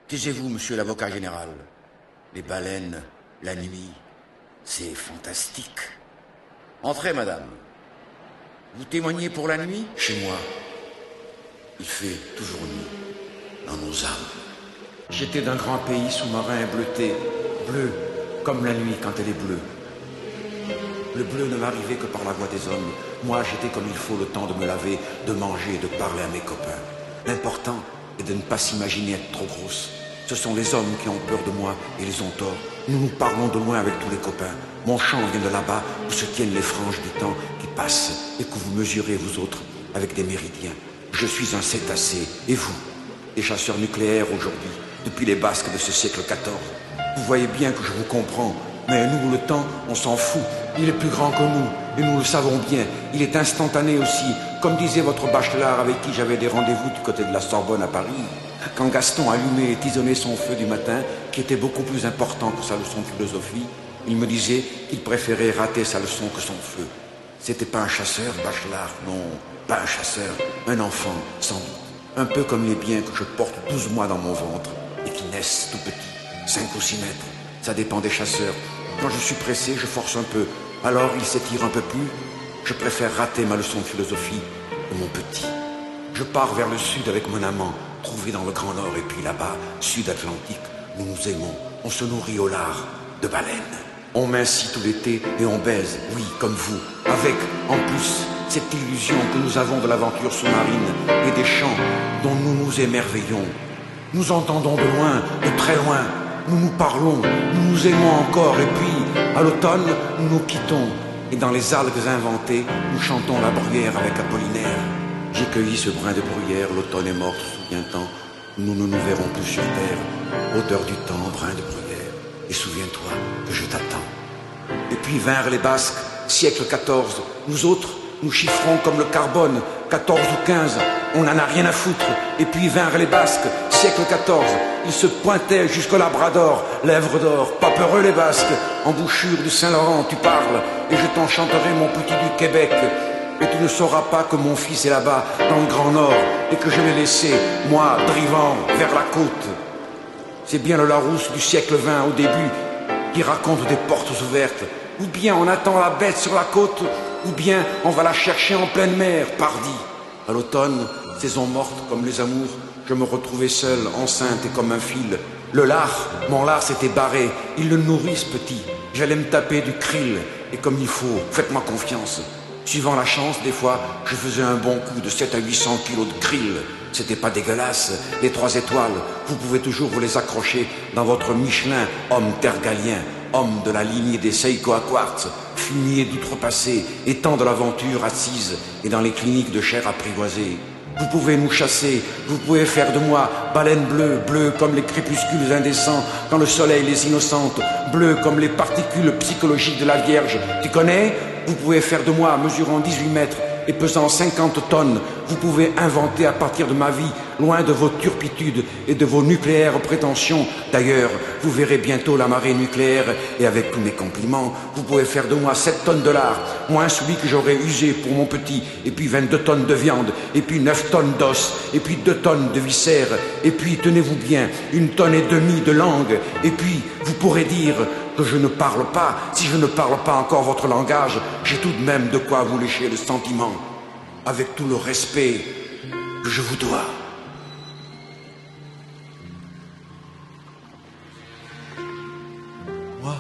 Taisez-vous, monsieur l'avocat général. Les baleines, la nuit, c'est fantastique. Entrez, madame. Vous témoignez pour la nuit? Chez moi, il fait toujours nuit, dans nos âmes. J'étais d'un grand pays sous-marin bleuté, bleu, comme la nuit quand elle est bleue. Le bleu ne m'arrivait que par la voix des hommes. Moi, j'étais comme il faut le temps de me laver, de manger et de parler à mes copains. L'important est de ne pas s'imaginer être trop grosse. Ce sont les hommes qui ont peur de moi et ils ont tort. Nous nous parlons de loin avec tous les copains. Mon chant vient de là-bas où se tiennent les franges du temps qui passent et que vous mesurez, vous autres, avec des méridiens. Je suis un cétacé. Et vous? Des chasseurs nucléaires aujourd'hui, depuis les Basques de ce siècle XIV. Vous voyez bien que je vous comprends. Mais nous, le temps, on s'en fout. Il est plus grand que nous, et nous le savons bien. Il est instantané aussi, comme disait votre bachelard avec qui j'avais des rendez-vous du côté de la Sorbonne à Paris. Quand Gaston allumait et tisonnait son feu du matin, qui était beaucoup plus important que sa leçon de philosophie, il me disait qu'il préférait rater sa leçon que son feu. C'était pas un chasseur, bachelard, non, pas un chasseur, un enfant, sans doute. Un peu comme les biens que je porte 12 mois dans mon ventre, et qui naissent tout petits, 5 ou 6 mètres. Ça dépend des chasseurs. Quand je suis pressé, je force un peu. Alors il s'étire un peu plus. Je préfère rater ma leçon de philosophie de mon petit. Je pars vers le sud avec mon amant, trouvé dans le Grand Nord. Et puis là-bas, sud Atlantique, nous nous aimons. On se nourrit au lard de baleines. On mincit tout l'été et on baise, oui, comme vous. Avec, en plus, cette illusion que nous avons de l'aventure sous-marine et des chants dont nous nous émerveillons. Nous entendons de loin, de très loin. Nous nous parlons, nous nous aimons encore, et puis, à l'automne, nous nous quittons. Et dans les algues inventées, nous chantons la bruyère avec Apollinaire. J'ai cueilli ce brin de bruyère, l'automne est mort, souviens-t'en. Nous ne nous verrons plus sur terre. Odeur du temps, brin de bruyère. Et souviens-toi que je t'attends. Et puis vinrent les Basques, siècle XIV. Nous autres, nous chiffrons comme le carbone, 14 ou 15. On n'en a rien à foutre. Et puis vinrent les Basques, siècle XIV. Ils se pointaient jusqu'au Labrador, lèvres d'or, pas peureux les Basques. Embouchure du Saint-Laurent, tu parles, et je t'en chanterai mon petit du Québec. Et tu ne sauras pas que mon fils est là-bas, dans le Grand Nord, et que je l'ai laissé, moi, drivant, vers la côte. C'est bien le Larousse du siècle XX, au début, qui raconte des portes ouvertes. Ou bien on attend la bête sur la côte, ou bien on va la chercher en pleine mer, pardi. À l'automne, saison morte comme les amours, je me retrouvais seul, enceinte et comme un fil. Le lard, mon lard s'était barré, ils le nourrissent petit. J'allais me taper du krill, et comme il faut, faites-moi confiance. Suivant la chance, des fois, je faisais un bon coup de 7 à 800 kilos de krill. C'était pas dégueulasse. Les 3 étoiles, vous pouvez toujours vous les accrocher dans votre Michelin, homme tergalien, homme de la lignée des Seiko à quartz, fumier d'outrepassé, étant de l'aventure assise et dans les cliniques de chair apprivoisée. Vous pouvez nous chasser, vous pouvez faire de moi baleine bleue, bleue comme les crépuscules indécents quand le soleil les innocente, bleue comme les particules psychologiques de la Vierge. Tu connais? Vous pouvez faire de moi mesurant 18 mètres et pesant 50 tonnes. Vous pouvez inventer à partir de ma vie, loin de vos turpitudes et de vos nucléaires prétentions. D'ailleurs, vous verrez bientôt la marée nucléaire et avec tous mes compliments, vous pouvez faire de moi 7 tonnes de lard, moins celui que j'aurais usé pour mon petit, et puis 22 tonnes de viande, et puis 9 tonnes d'os, et puis 2 tonnes de viscères, et puis, tenez-vous bien, 1,5 tonnes de langue, et puis, vous pourrez dire que je ne parle pas. Si je ne parle pas encore votre langage, j'ai tout de même de quoi vous lécher le sentiment, avec tout le respect que je vous dois. Moi,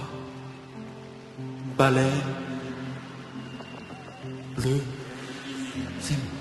baleine bleue, c'est moi.